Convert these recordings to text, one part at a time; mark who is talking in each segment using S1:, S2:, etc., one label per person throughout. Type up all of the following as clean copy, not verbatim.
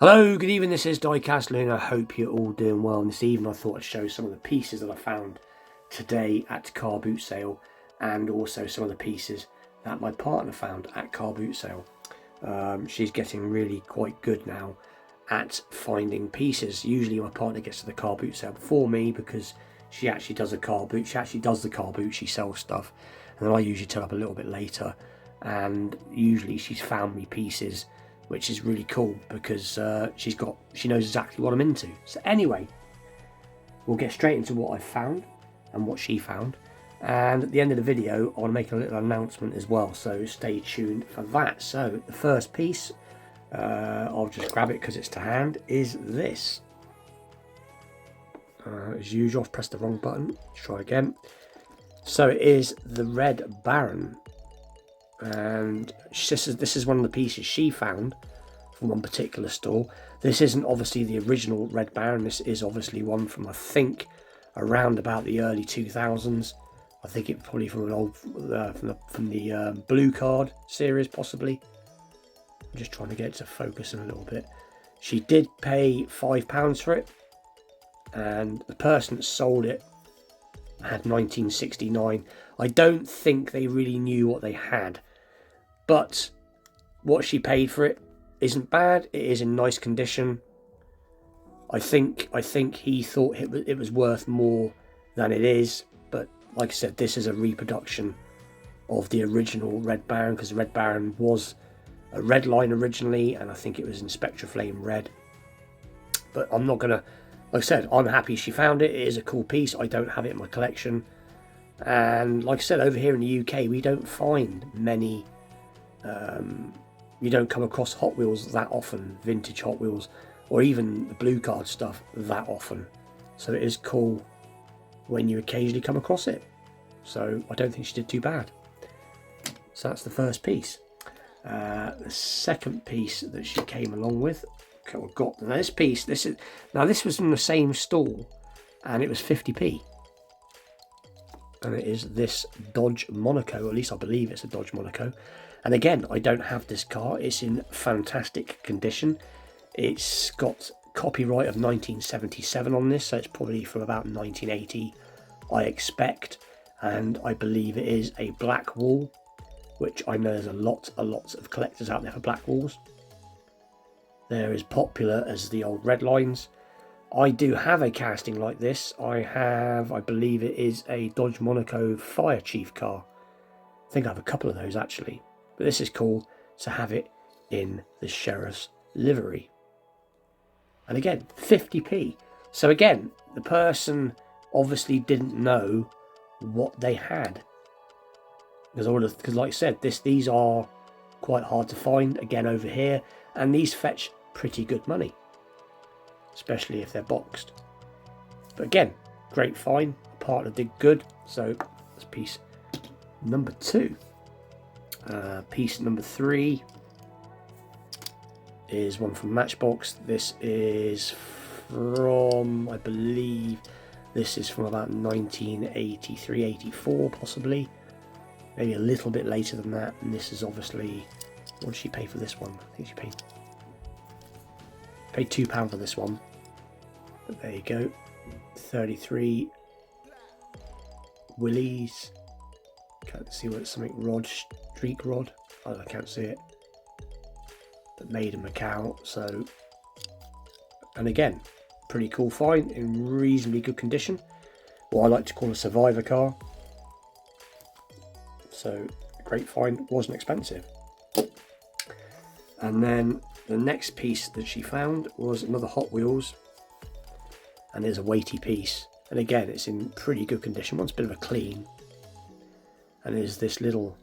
S1: Hello, good evening, this is Diecastling. I hope you're all doing well. And this evening I thought I'd show some of the pieces that I found today at car boot sale, and also some of the pieces that my partner found at car boot sale. She's getting really quite good now at finding pieces. Usually my partner gets to the car boot sale before me because she actually does the car boot. She sells stuff, and then I usually turn up a little bit later, and usually she's found me pieces, which is really cool because she knows exactly what I'm into. So anyway, we'll get straight into what I found and what she found. And at the end of the video, I want to make a little announcement as well, so stay tuned for that. So the first piece, I'll just grab it because it's to hand, is this. As usual, I've pressed the wrong button. Let's try again. So it is the Red Baron. And this is one of the pieces she found from one particular store. This isn't obviously the original Red Baron. This is obviously one from, I think, around about the early 2000s. I think it's probably from an old from the Blue Card series, possibly. I'm just trying to get it to focus in a little bit. She did pay £5 for it, and the person that sold it had 1969. I don't think they really knew what they had. But what she paid for it isn't bad. It is in nice condition. I think he thought it was worth more than it is. But like I said, this is a reproduction of the original Red Baron, because the Red Baron was a red line originally, and I think it was in Spectra Flame red. But I'm not gonna, like I said, I'm happy she found it. It is a cool piece. I don't have it in my collection, and like I said, over here in the UK, we don't find many. You don't come across Hot Wheels that often, vintage Hot Wheels, or even the Blue Card stuff that often. So it is cool when you occasionally come across it. So I don't think she did too bad. So that's the first piece. The second piece that she came along with, got this piece. This was from the same store, and it was 50p. And it is this Dodge Monaco, or at least I believe it's a Dodge Monaco. And again, I don't have this car. It's in fantastic condition. It's got copyright of 1977 on this, so it's probably from about 1980, I expect. And I believe it is a black wall, which I know there's a lot of collectors out there for black walls. They're as popular as the old red lines. I do have a casting like this. I believe it is a Dodge Monaco Fire Chief car. I think I have a couple of those actually. But this is cool to have it in the sheriff's livery. And again, 50p. So again, the person obviously didn't know what they had. Because like I said, these are quite hard to find again over here, and these fetch pretty good money, especially if they're boxed. But again, great find. Partner did good. So that's piece number 2. Piece number 3 is one from Matchbox. This is from, I believe, this is from about 1983, 84 possibly. Maybe a little bit later than that. And this is obviously, what did she pay for this one? I think she paid £2 for this one. But there you go. 33 Willies. Can't see what it's something streak rod. Oh, I can't see it. But made in Macau. So, and again, pretty cool find in reasonably good condition. What I like to call a survivor car. So, great find. Wasn't expensive. And then the next piece that she found was another Hot Wheels, and it's a weighty piece. And again, it's in pretty good condition. Wants a bit of a clean. And there's this little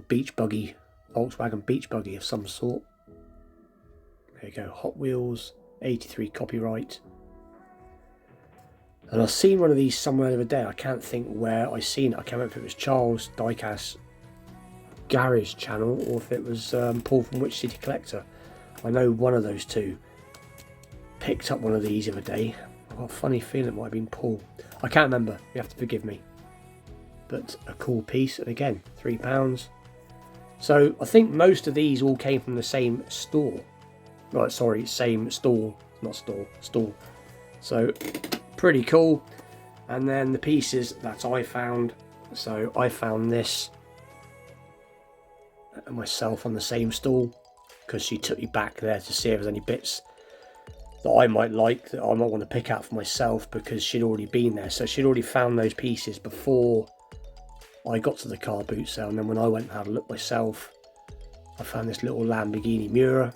S1: beach buggy, Volkswagen beach buggy of some sort. There you go, Hot Wheels, 83 copyright. And I've seen one of these somewhere the other day. I can't think where I seen it. I can't remember if it was Charles Diecast Garage channel or if it was Paul from Which City Collector. I know one of those two picked up one of these the other day. I've got a funny feeling it might have been Paul. I can't remember. You have to forgive me. But a cool piece, and again, £3. So I think most of these all came from the same store. Right, sorry, same stall, not store, stall. So pretty cool. And then the pieces that I found. So I found this myself on the same stall, because she took me back there to see if there's any bits that I might like, that I might want to pick out for myself, because she'd already been there. So she'd already found those pieces before I got to the car boot sale. And then when I went and had a look myself, I found this little Lamborghini Mura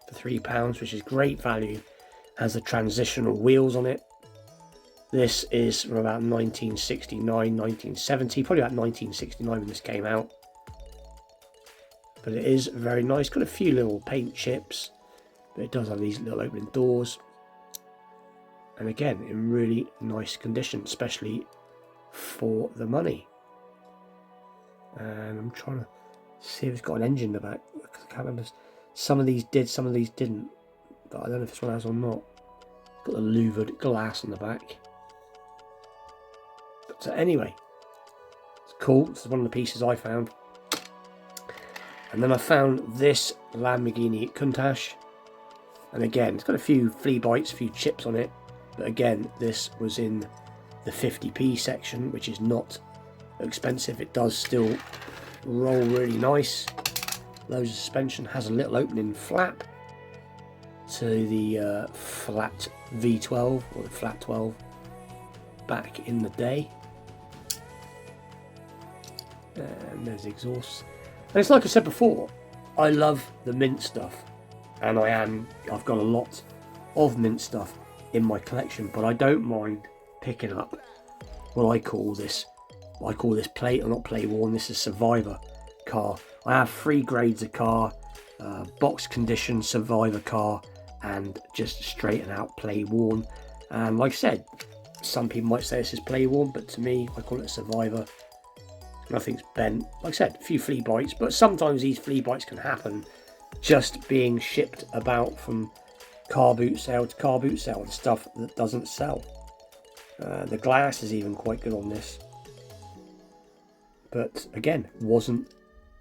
S1: for £3, which is great value. Has the transitional wheels on it. This is from about 1969, 1970, probably about 1969 when this came out. But it is very nice. Got a few little paint chips, but it does have these little opening doors. And again, in really nice condition, especially for the money. And I'm trying to see if it's got an engine in the back. I can't remember. Some of these did, some of these didn't. But I don't know if this one has or not. Got the louvered glass on the back. But anyway, it's cool. This is one of the pieces I found. And then I found this Lamborghini Cach. And again, it's got a few flea bites, a few chips on it. But again, this was in the 50p section, which is not expensive. It does still roll really nice. Loads of suspension. Has a little opening flap to the flat V12 or the flat 12 back in the day. And there's the exhaust. And it's like I said before, I love the mint stuff, and I've got a lot of mint stuff in my collection, but I don't mind picking up what I call this play, or not play worn, this is survivor car. I have 3 grades of car: box condition, survivor car, and just straight and out play worn. And like I said, some people might say this is play worn, but to me, I call it survivor. Nothing's bent. Like I said, a few flea bites, but sometimes these flea bites can happen just being shipped about from car boot sale to car boot sale, and stuff that doesn't sell. The glass is even quite good on this, but again, wasn't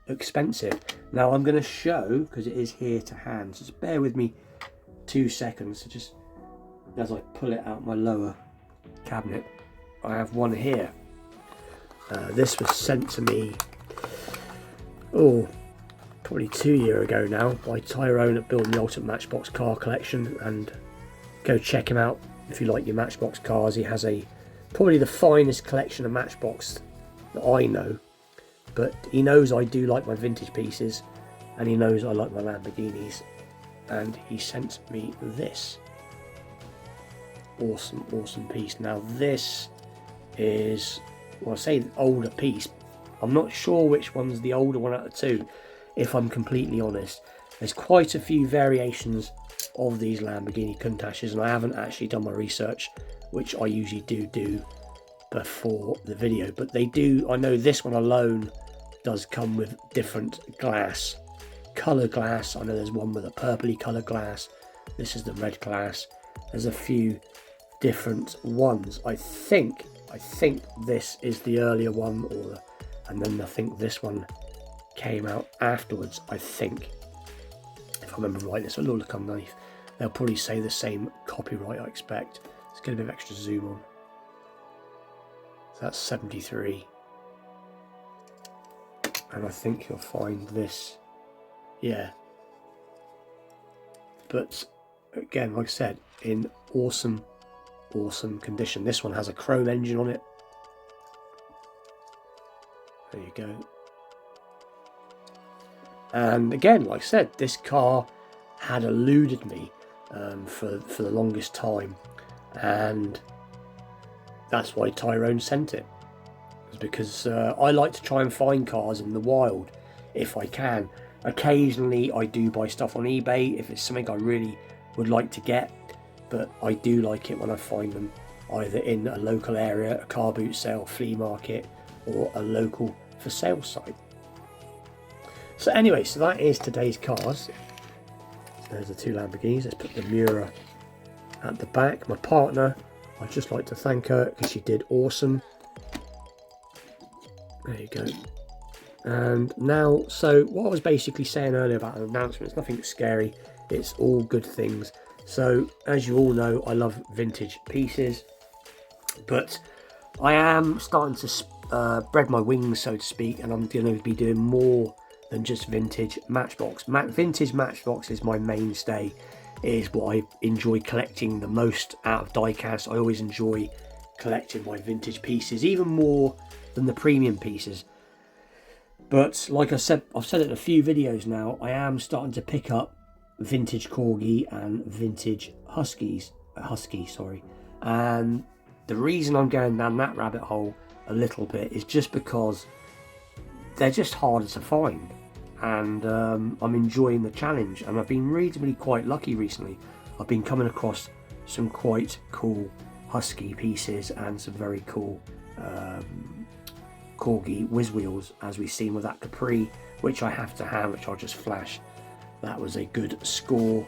S1: expensive. Now I'm going to show, because it is here to hand, so just bear with me 2 seconds. So just as I pull it out my lower cabinet, I have one here. This was sent to me, probably 2 years ago now, by Tyrone at Building the Ultimate Matchbox Car Collection. And go check him out if you like your Matchbox cars. He has probably the finest collection of Matchbox that I know. But he knows I do like my vintage pieces, and he knows I like my Lamborghinis. And he sent me this awesome piece. Now this is, well, I say the older piece. I'm not sure which one's the older one out of the two, if I'm completely honest. There's quite a few variations of these Lamborghini Caches, and I haven't actually done my research, which I usually do before the video. But they do, I know this one alone does come with different glass, colour glass. I know there's one with a purpley colour glass. This is the red glass. There's a few different ones. I think this is the earlier one, and then I think this one came out afterwards. I think, if I remember right, this will all look underneath. They'll probably say the same copyright, I expect. Let's get a bit of extra zoom on. So that's 73, and I think you'll find this, yeah. But again, like I said, in awesome condition. This one has a chrome engine on it. There you go. And again, like I said, this car had eluded me for the longest time, and that's why Tyrone sent it. It's because I like to try and find cars in the wild if I can. Occasionally I do buy stuff on eBay if it's something I really would like to get, but I do like it when I find them either in a local area, a car boot sale, flea market, or a local for sale site. So anyway, so that is today's cars. There's the 2 Lamborghinis. Let's put the Mura at the back. My partner, I'd just like to thank her because she did awesome. There you go. And now, so what I was basically saying earlier about an announcement, it's nothing scary. It's all good things. So as you all know, I love vintage pieces, but I am starting to spread my wings, so to speak, and I'm going to be doing more than just vintage Matchbox. Vintage Matchbox is my mainstay. It is what I enjoy collecting the most out of diecast. I always enjoy collecting my vintage pieces, even more than the premium pieces. But like I said, I've said it in a few videos now, I am starting to pick up vintage Corgi and vintage Husky, and the reason I'm going down that rabbit hole a little bit is just because they're just harder to find, and I'm enjoying the challenge, and I've been reasonably quite lucky recently. I've been coming across some quite cool Husky pieces and some very cool Corgi whiz wheels, as we've seen with that Capri, which I have to have, which I'll just flash. That was a good score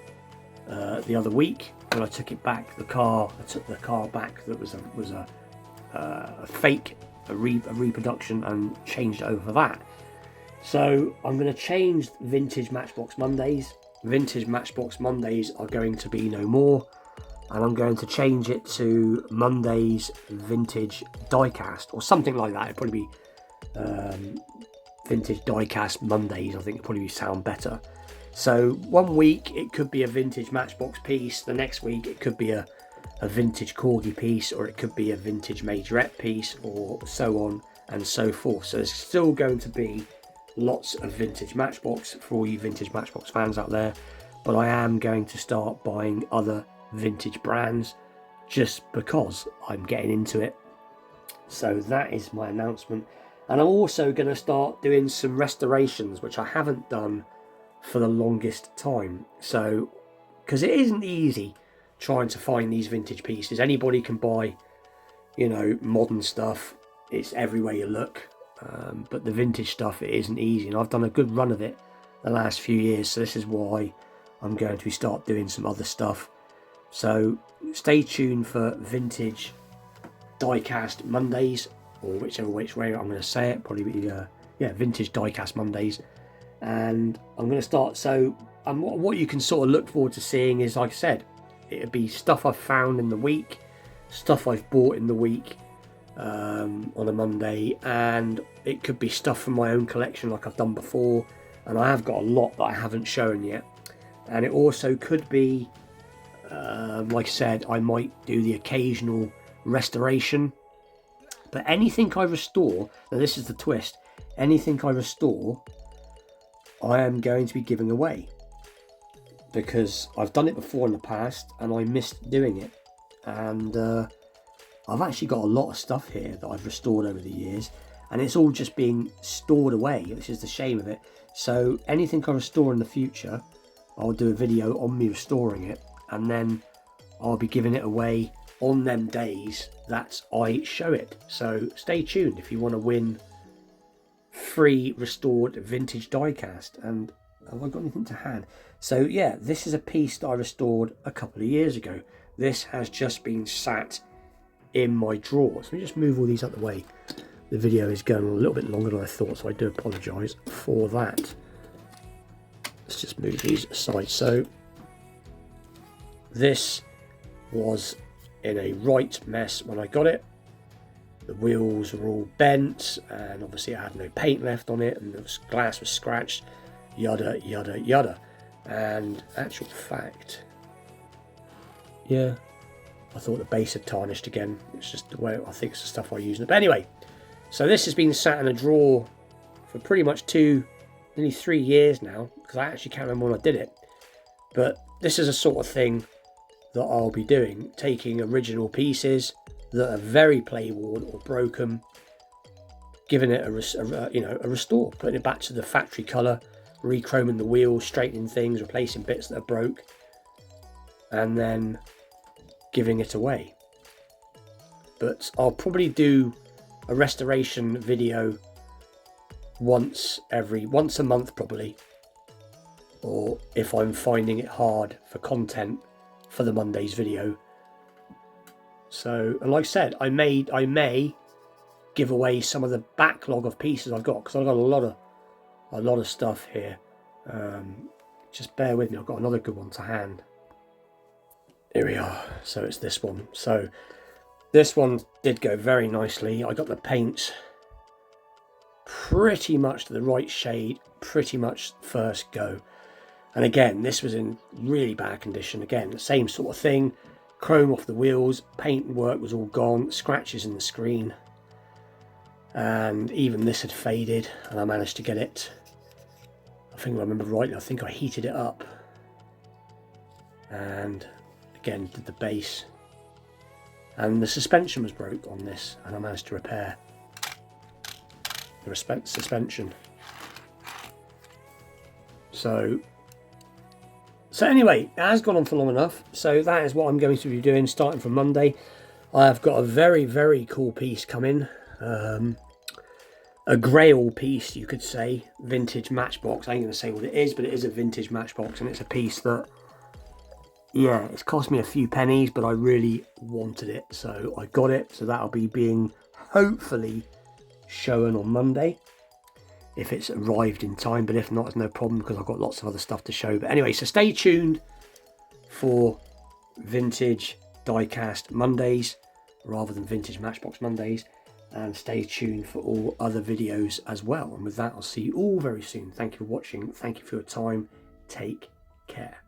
S1: the other week when I took it back. I took the car back that was a fake, a reproduction, and changed it over for that. So I'm going to change Vintage Matchbox Mondays. Vintage Matchbox Mondays are going to be no more, and I'm going to change it to Mondays Vintage Diecast or something like that. It'd probably be Vintage Diecast Mondays. I think it'd probably sound better. So one week it could be a vintage Matchbox piece, the next week it could be a vintage Corgi piece, or it could be a vintage Majorette piece, or so on and so forth. So there's still going to be lots of vintage Matchbox for all you vintage Matchbox fans out there, but I am going to start buying other vintage brands just because I'm getting into it. So that is my announcement, and I'm also going to start doing some restorations, which I haven't done for the longest time. So because it isn't easy trying to find these vintage pieces. Anybody can buy, you know, modern stuff. It's everywhere you look, but the vintage stuff, it isn't easy, and I've done a good run of it the last few years, so this is why I'm going to start doing some other stuff. So stay tuned for Vintage Diecast Mondays, or whichever which way I'm going to say it, probably be Vintage Diecast Mondays. And I'm going to start, so what you can sort of look forward to seeing is, like I said, it'll be stuff I've found in the week, stuff I've bought in the week on a Monday, and it could be stuff from my own collection like I've done before, and I have got a lot that I haven't shown yet. And it also could be, like I said, I might do the occasional restoration, but anything I restore, now this is the twist, anything I restore I am going to be giving away, because I've done it before in the past and I missed doing it, and I've actually got a lot of stuff here that I've restored over the years, and it's all just being stored away, which is the shame of it. So anything I restore in the future, I'll do a video on me restoring it, and then I'll be giving it away on them days that I show it. So stay tuned if you want to win free restored vintage diecast. And have I got anything to hand? So yeah, this is a piece that I restored a couple of years ago. This has just been sat in my drawers. Let me just move all these out the way. The video is going a little bit longer than I thought, so I do apologise for that. Let's just move these aside. So this was in a right mess when I got it. The wheels were all bent, and obviously I had no paint left on it, and the glass was scratched, yada yada yada. And actual fact, yeah, I thought the base had tarnished again. It's just the way, I think it's the stuff I use. But anyway, so this has been sat in a drawer for pretty much nearly 3 years now, because I actually can't remember when I did it. But this is a sort of thing that I'll be doing, taking original pieces that are very play-worn or broken, giving it a restore, putting it back to the factory colour, re-chroming the wheels, straightening things, replacing bits that are broke, and then giving it away. But I'll probably do a restoration video once a month probably, or if I'm finding it hard for content for the Monday's video. So, and like I said, I may give away some of the backlog of pieces I've got, because I've got a lot of stuff here. just bear with me, I've got another good one to hand. Here we are. So it's this one. So this one did go very nicely. I got the paints pretty much to the right shade, pretty much first go. And again, this was in really bad condition. Again, the same sort of thing. Chrome off the wheels, paint work was all gone, scratches in the screen. And even this had faded, and I managed to get it, I think I remember rightly, I think I heated it up. And again, did the base. And the suspension was broke on this, and I managed to repair the suspension. So anyway, it has gone on for long enough. So that is what I'm going to be doing starting from Monday. I have got a very, very cool piece coming. A grail piece, you could say. Vintage Matchbox. I ain't going to say what it is, but it is a vintage Matchbox. And it's a piece that, yeah, it's cost me a few pennies, but I really wanted it. So I got it. So that'll be being hopefully shown on Monday, if it's arrived in time, but if not, it's no problem because I've got lots of other stuff to show. But anyway, so stay tuned for Vintage Diecast Mondays rather than Vintage Matchbox Mondays, and stay tuned for all other videos as well. And with that, I'll see you all very soon. Thank you for watching. Thank you for your time. Take care.